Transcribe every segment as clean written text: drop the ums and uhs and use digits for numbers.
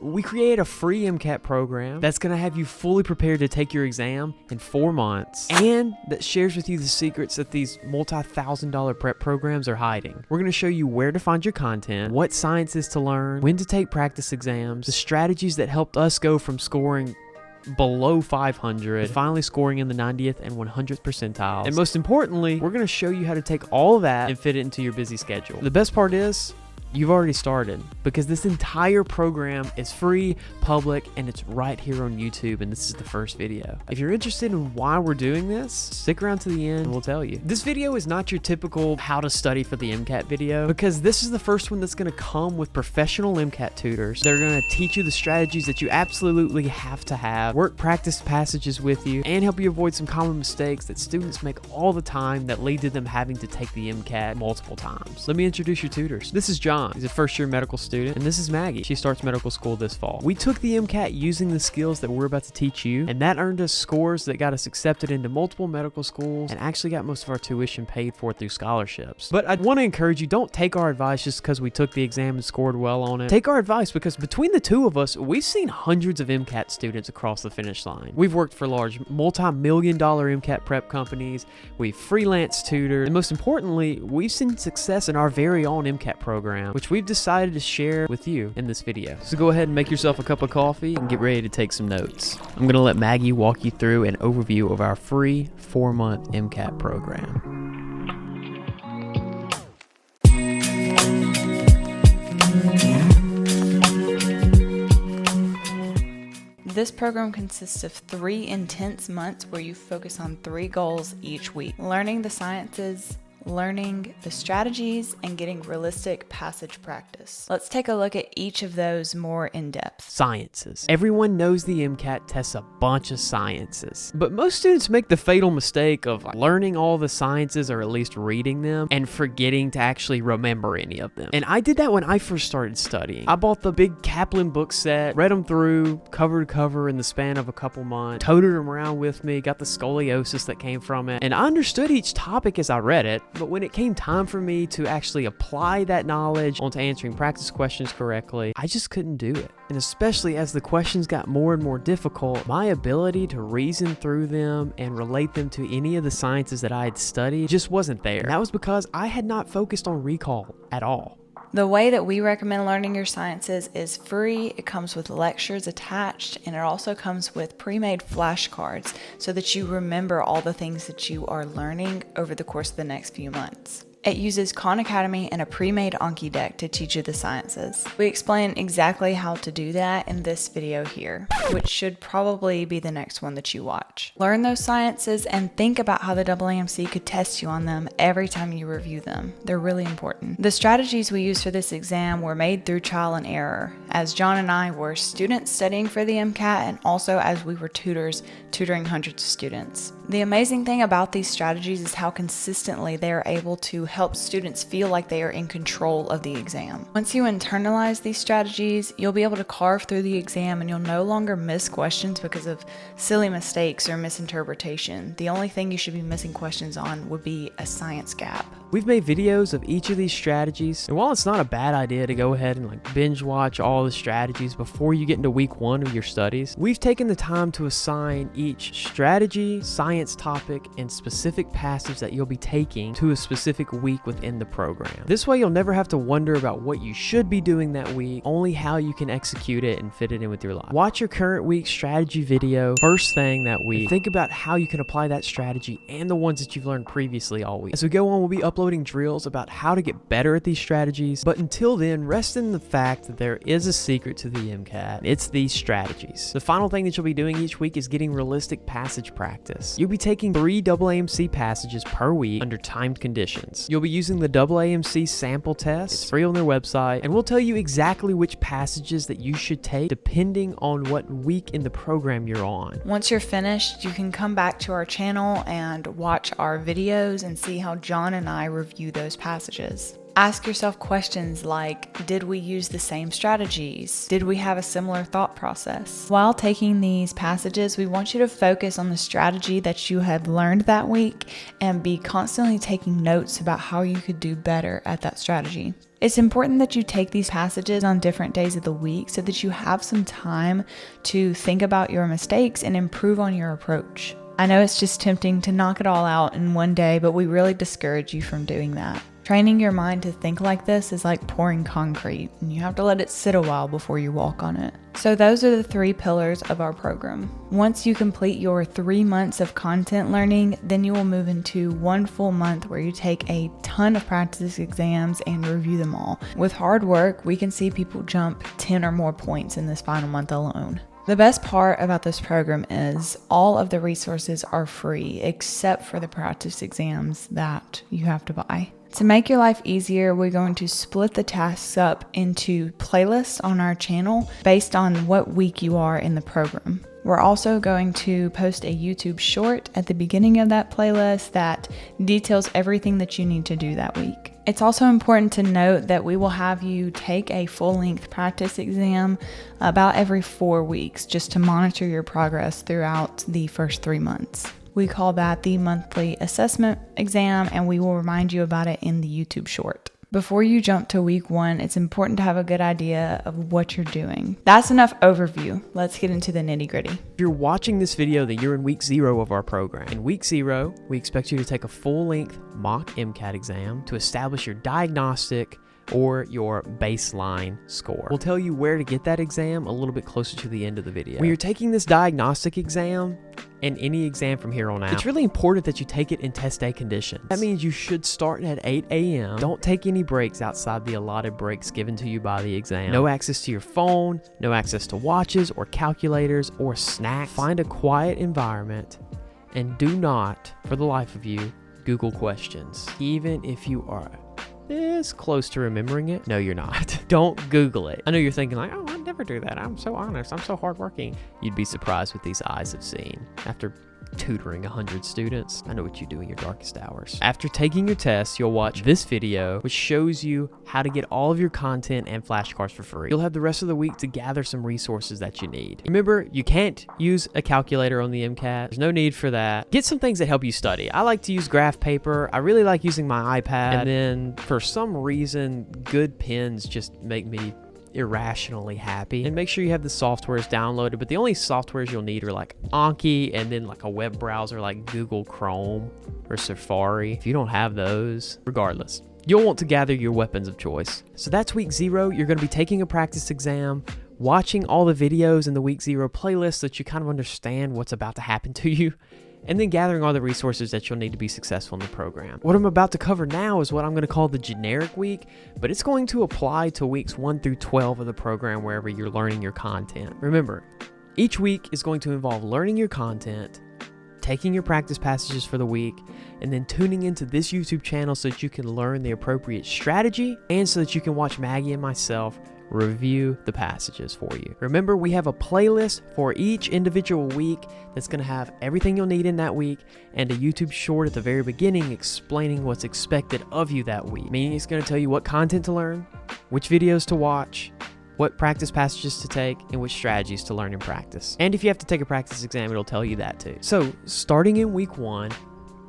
we create a free MCAT program that's going to have you fully prepared to take your exam in 4 months, and that shares with you the secrets that these multi-$1,000 prep programs are hiding. We're going to show you where to find your content, what science is to learn, when to take practice exams, the strategies that helped us go from scoring below 500 to finally scoring in the 90th and 100th percentiles. And most importantly, we're going to show you how to take all of that and fit it into your busy schedule. The best part is, you've already started, because this entire program is free, public, and it's right here on YouTube, and this is the first video. If you're interested in why we're doing this, stick around to the end and we'll tell you. This video is not your typical how to study for the MCAT video, because this is the first one that's going to come with professional MCAT tutors. They're going to teach you the strategies that you absolutely have to have, work practice passages with you, and help you avoid some common mistakes that students make all the time that lead to them having to take the MCAT multiple times. Let me introduce your tutors. This is John. He's a first-year medical student, and this is Maggie. She starts medical school this fall. We took the MCAT using the skills that we're about to teach you, and that earned us scores that got us accepted into multiple medical schools and actually got most of our tuition paid for through scholarships. But I'd want to encourage you, don't take our advice just because we took the exam and scored well on it. Take our advice because between the two of us, we've seen hundreds of MCAT students across the finish line. We've worked for large multi-million-dollar MCAT prep companies, we've freelance tutored, and most importantly, we've seen success in our very own MCAT program, which we've decided to share with you in this video. So go ahead and make yourself a cup of coffee and get ready to take some notes. I'm going to let Maggie walk you through an overview of our free 4-month MCAT program. This program consists of 3 intense months where you focus on 3 goals each week: learning the sciences, learning the strategies, and getting realistic passage practice. Let's take a look at each of those more in depth. Sciences. Everyone knows the MCAT tests a bunch of sciences, but most students make the fatal mistake of learning all the sciences, or at least reading them, and forgetting to actually remember any of them. And I did that when I first started studying. I bought the big Kaplan book set, read them through cover to cover in the span of a couple months, toted them around with me, got the scoliosis that came from it, and I understood each topic as I read it. But when it came time for me to actually apply that knowledge onto answering practice questions correctly, I just couldn't do it. And especially as the questions got more and more difficult, my ability to reason through them and relate them to any of the sciences that I had studied just wasn't there. And that was because I had not focused on recall at all. The way that we recommend learning your sciences is free. It comes with lectures attached, and it also comes with pre-made flashcards so that you remember all the things that you are learning over the course of the next few months. It uses Khan Academy and a pre-made Anki deck to teach you the sciences. We explain exactly how to do that in this video here, which should probably be the next one that you watch. Learn those sciences and think about how the AAMC could test you on them every time you review them. They're really important. The strategies we used for this exam were made through trial and error, as John and I were students studying for the MCAT, and also as we were tutors tutoring hundreds of students. The amazing thing about these strategies is how consistently they are able to help students feel like they are in control of the exam. Once you internalize these strategies, you'll be able to carve through the exam, and you'll no longer miss questions because of silly mistakes or misinterpretation. The only thing you should be missing questions on would be a science gap. We've made videos of each of these strategies, and while it's not a bad idea to go ahead and binge watch all the strategies before you get into week 1 of your studies, we've taken the time to assign each strategy, science topic, and specific passage that you'll be taking to a specific week within the program. This way you'll never have to wonder about what you should be doing that week, only how you can execute it and fit it in with your life. Watch your current week's strategy video first thing that week. Think about how you can apply that strategy and the ones that you've learned previously all week. As we go on, we'll be uploading drills about how to get better at these strategies, but until then, rest in the fact that there is a secret to the MCAT. It's these strategies. The final thing that you'll be doing each week is getting realistic passage practice. You'll be taking 3 AAMC passages per week under timed conditions. You'll be using the AAMC sample test. It's free on their website, and we'll tell you exactly which passages that you should take depending on what week in the program you're on. Once you're finished, you can come back to our channel and watch our videos and see how John and I review those passages. Ask yourself questions like, did we use the same strategies? Did we have a similar thought process? While taking these passages, we want you to focus on the strategy that you have learned that week and be constantly taking notes about how you could do better at that strategy. It's important that you take these passages on different days of the week so that you have some time to think about your mistakes and improve on your approach. I know it's just tempting to knock it all out in one day, but we really discourage you from doing that. Training your mind to think like this is like pouring concrete, and you have to let it sit a while before you walk on it. So those are the 3 pillars of our program. Once you complete your 3 months of content learning, then you will move into 1 full month where you take a ton of practice exams and review them all. With hard work, we can see people jump 10 or more points in this final month alone. The best part about this program is all of the resources are free except for the practice exams that you have to buy. To make your life easier, we're going to split the tasks up into playlists on our channel based on what week you are in the program. We're also going to post a YouTube short at the beginning of that playlist that details everything that you need to do that week. It's also important to note that we will have you take a full-length practice exam about every 4 weeks just to monitor your progress throughout the first 3 months. We call that the monthly assessment exam, and we will remind you about it in the YouTube short. Before you jump to week 1, it's important to have a good idea of what you're doing. That's enough overview. Let's get into the nitty-gritty. If you're watching this video, then you're in week 0 of our program. In week 0, we expect you to take a full-length mock MCAT exam to establish your diagnostic or your baseline score. We'll tell you where to get that exam a little bit closer to the end of the video. When you're taking this diagnostic exam, and any exam from here on out, it's really important that you take it in test day conditions. That means you should start at 8 a.m. Don't take any breaks outside the allotted breaks given to you by the exam. No access to your phone, no access to watches or calculators or snacks. Find a quiet environment and do not, for the life of you, Google questions. Even if you are this close to remembering it, no, you're not. Don't Google it. I know you're thinking like, oh, I'd never do that. I'm so honest. I'm so hardworking. You'd be surprised what these eyes have seen. After tutoring 100 students, I know what you do in your darkest hours. After taking your test, you'll watch this video, which shows you how to get all of your content and flashcards for free. You'll have the rest of the week to gather some resources that you need. Remember, you can't use a calculator on the MCAT. There's no need for that. Get some things that help you study. I like to use graph paper. I really like using my iPad. And then for some reason, good pens just make me irrationally happy. And make sure you have the softwares downloaded, but the only softwares you'll need are like Anki and then like a web browser like Google Chrome or Safari. If you don't have those, regardless, you'll want to gather your weapons of choice. So that's week 0. You're going to be taking a practice exam, watching all the videos in the week 0 playlist so that you kind of understand what's about to happen to you, and then gathering all the resources that you'll need to be successful in the program. What I'm about to cover now is what I'm going to call the generic week, but it's going to apply to weeks 1 through 12 of the program wherever you're learning your content. Remember, each week is going to involve learning your content, taking your practice passages for the week, and then tuning into this YouTube channel so that you can learn the appropriate strategy and so that you can watch Maggie and myself review the passages for you. Remember, we have a playlist for each individual week that's going to have everything you'll need in that week and a YouTube short at the very beginning explaining what's expected of you that week. Meaning it's going to tell you what content to learn, which videos to watch, what practice passages to take, and which strategies to learn and practice. And if you have to take a practice exam, it'll tell you that too. So starting in week 1,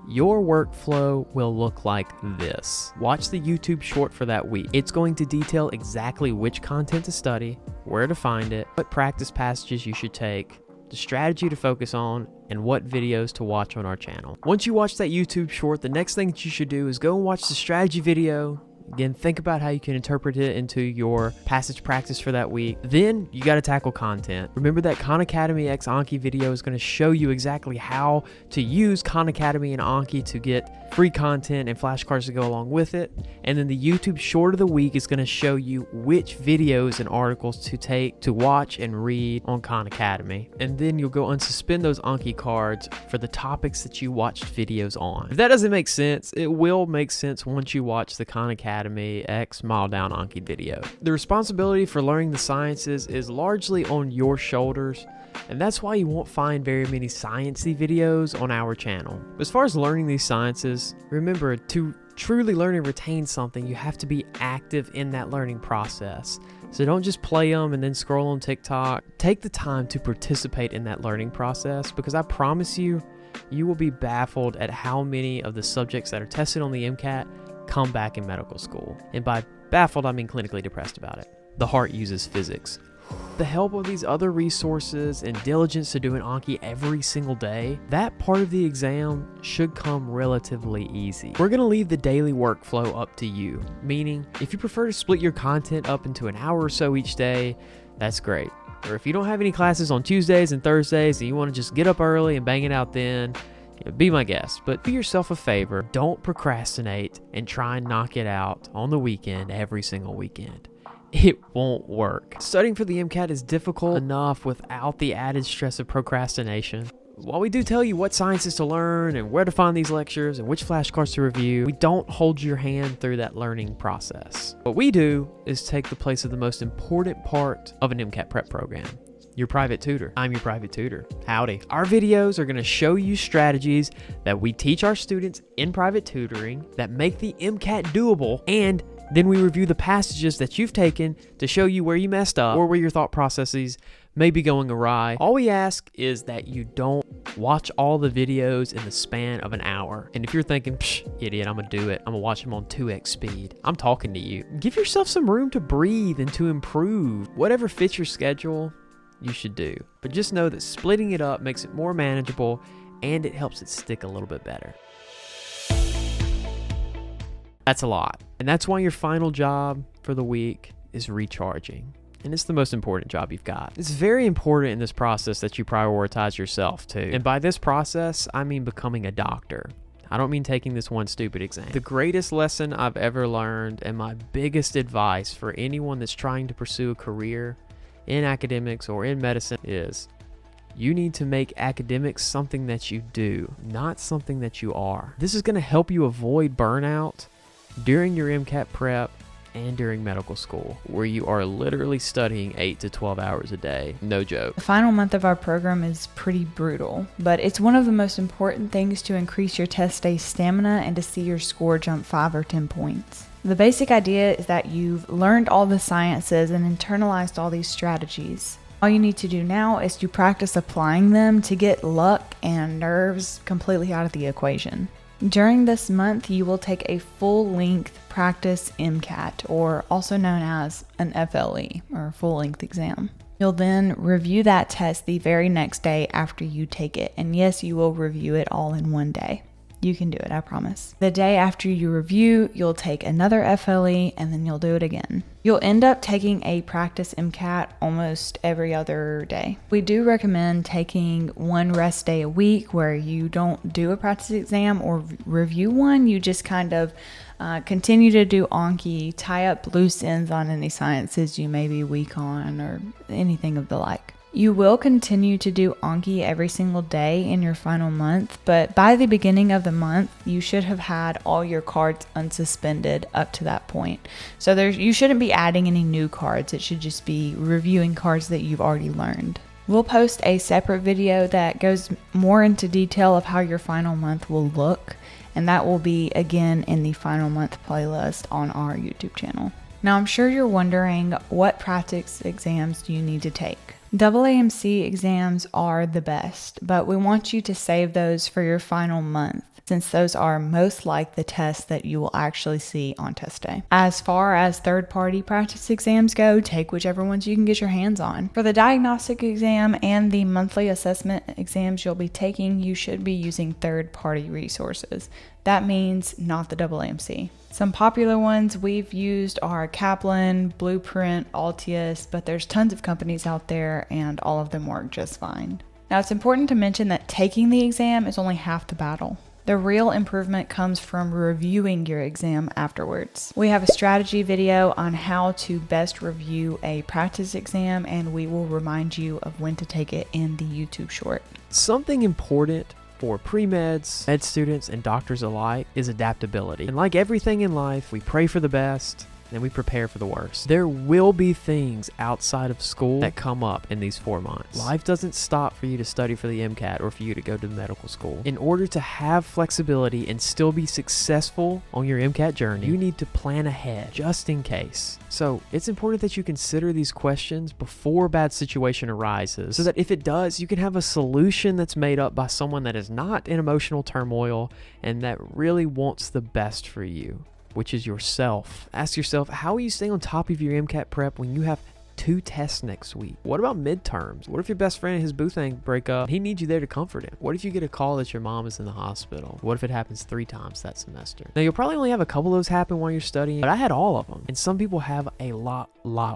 your workflow will look like this. Watch the YouTube short for that week. It's going to detail exactly which content to study, where to find it, what practice passages you should take, the strategy to focus on, and what videos to watch on our channel. Once you watch that YouTube short, the next thing that you should do is go and watch the strategy video. Again, think about how you can interpret it into your passage practice for that week. Then you got to tackle content. Remember that Khan Academy x Anki video is going to show you exactly how to use Khan Academy and Anki to get free content and flashcards to go along with it. And then the YouTube short of the week is going to show you which videos and articles to take to watch and read on Khan Academy. And then you'll go unsuspend those Anki cards for the topics that you watched videos on. If that doesn't make sense, it will make sense once you watch the Khan Academy Academy X Mile Down Anki video. The responsibility for learning the sciences is largely on your shoulders, and that's why you won't find very many sciencey videos on our channel. As far as learning these sciences, remember, to truly learn and retain something, you have to be active in that learning process. So don't just play them and then scroll on TikTok. Take the time to participate in that learning process, because I promise you, you will be baffled at how many of the subjects that are tested on the MCAT come back in medical school. And by baffled, I mean clinically depressed about it. The heart uses physics. The help of these other resources and diligence to do an Anki every single day, that part of the exam should come relatively easy. We're going to leave the daily workflow up to you, meaning if you prefer to split your content up into an hour or so each day, that's great. Or if you don't have any classes on Tuesdays and Thursdays and you want to just get up early and bang it out then, be my guest. But do yourself a favor, don't procrastinate and try and knock it out on the weekend every single weekend. It won't work. Studying for the MCAT is difficult enough without the added stress of procrastination. While we do tell you what sciences to learn and where to find these lectures and which flashcards to review, we don't hold your hand through that learning process. What we do is take the place of the most important part of an MCAT prep program, your private tutor. I'm your private tutor. Howdy. Our videos are going to show you strategies that we teach our students in private tutoring that make the MCAT doable, and then we review the passages that you've taken to show you where you messed up or where your thought processes may be going awry. All we ask is that you don't watch all the videos in the span of an hour. And if you're thinking, psh, idiot, I'm gonna do it, I'm gonna watch them on 2x speed, I'm talking to you. Give yourself some room to breathe and to improve. Whatever fits your schedule, you should do. But just know that splitting it up makes it more manageable and it helps it stick a little bit better. That's a lot. And that's why your final job for the week is recharging. And it's the most important job you've got. It's very important in this process that you prioritize yourself too. And by this process, I mean becoming a doctor. I don't mean taking this one stupid exam. The greatest lesson I've ever learned and my biggest advice for anyone that's trying to pursue a career in academics or in medicine is you need to make academics something that you do, not something that you are. This is going to help you avoid burnout during your MCAT prep and during medical school, where you are literally studying 8 to 12 hours a day. No joke. The final month of our program is pretty brutal, but it's one of the most important things to increase your test day stamina and to see your score jump 5 or 10 points. The basic idea is that you've learned all the sciences and internalized all these strategies. All you need to do now is to practice applying them to get luck and nerves completely out of the equation. During this month, you will take a full-length practice MCAT, or also known as an FLE, or full-length exam. You'll then review that test the very next day after you take it, and yes, you will review it all in one day. You can do it, I promise. The day after you review, you'll take another FLE, and then you'll do it again. You'll end up taking a practice MCAT almost every other day. We do recommend taking one rest day a week where you don't do a practice exam or review one. You just kind of continue to do Anki, tie up loose ends on any sciences you may be weak on or anything of the like. You will continue to do Anki every single day in your final month, but by the beginning of the month, you should have had all your cards unsuspended up to that point. So you shouldn't be adding any new cards. It should just be reviewing cards that you've already learned. We'll post a separate video that goes more into detail of how your final month will look, and that will be again in the final month playlist on our YouTube channel. Now, I'm sure you're wondering, what practice exams do you need to take? AAMC exams are the best, but we want you to save those for your final month, since those are most like the tests that you will actually see on test day. As far as third-party practice exams go, take whichever ones you can get your hands on. For the diagnostic exam and the monthly assessment exams you'll be taking, you should be using third-party resources. That means not the AAMC. Some popular ones we've used are Kaplan, Blueprint, Altius, but there's tons of companies out there and all of them work just fine. Now, it's important to mention that taking the exam is only half the battle. The real improvement comes from reviewing your exam afterwards. We have a strategy video on how to best review a practice exam, and we will remind you of when to take it in the YouTube short. Something important for pre-meds, med students, and doctors alike is adaptability. And like everything in life, we pray for the best and we prepare for the worst. There will be things outside of school that come up in these 4 months. Life doesn't stop for you to study for the MCAT or for you to go to medical school. In order to have flexibility and still be successful on your MCAT journey, you need to plan ahead just in case. So it's important that you consider these questions before a bad situation arises, so that if it does, you can have a solution that's made up by someone that is not in emotional turmoil and that really wants the best for you, which is yourself. Ask yourself, how will you stay on top of your MCAT prep when you have 2 tests next week? What about midterms? What if your best friend and his boo thing break up? He needs you there to comfort him. What if you get a call that your mom is in the hospital? What if it happens 3 times that semester? Now, you'll probably only have a couple of those happen while you're studying, but I had all of them. And some people have a lot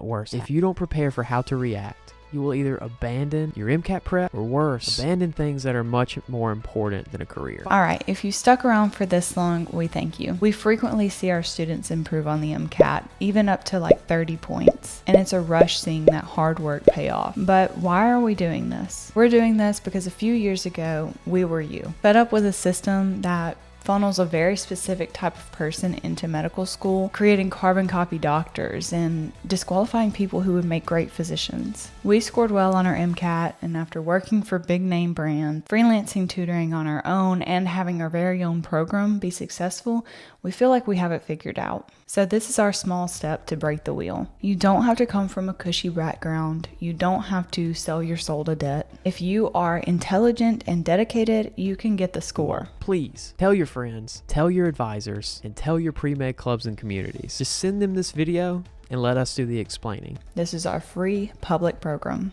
worse. If you don't prepare for how to react, you will either abandon your MCAT prep or worse, abandon things that are much more important than a career. All right, if you stuck around for this long, we thank you. We frequently see our students improve on the MCAT, even up to like 30 points. And it's a rush seeing that hard work pay off. But why are we doing this? We're doing this because a few years ago, we were you. Fed up with a system that funnels a very specific type of person into medical school, creating carbon copy doctors and disqualifying people who would make great physicians. We scored well on our MCAT, and after working for big name brands, freelancing tutoring on our own, and having our very own program be successful, we feel like we have it figured out. So this is our small step to break the wheel. You don't have to come from a cushy background. You don't have to sell your soul to debt. If you are intelligent and dedicated, you can get the score. Please tell your friends, tell your advisors, and tell your pre-med clubs and communities. Just send them this video and let us do the explaining. This is our free public program.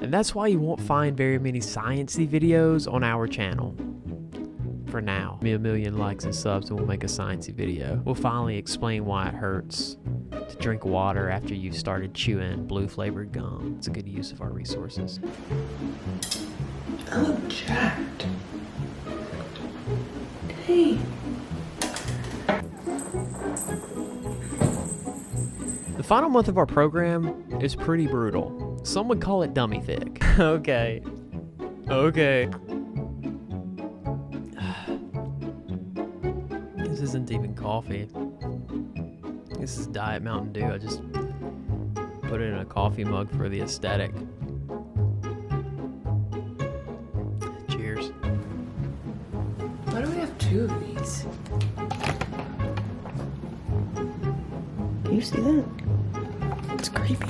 And that's why you won't find very many sciencey videos on our channel. For now, me a million likes and subs and we'll make a sciencey video. We'll finally explain why it hurts to drink water after you've started chewing blue flavored gum. It's a good use of our resources. I look jacked. Hey. The final month of our program is pretty brutal. Some would call it dummy thick. Okay. This isn't even coffee. This is Diet Mountain Dew. I just put it in a coffee mug for the aesthetic. Cheers. Why do we have 2 of these? Do you see that? It's creepy.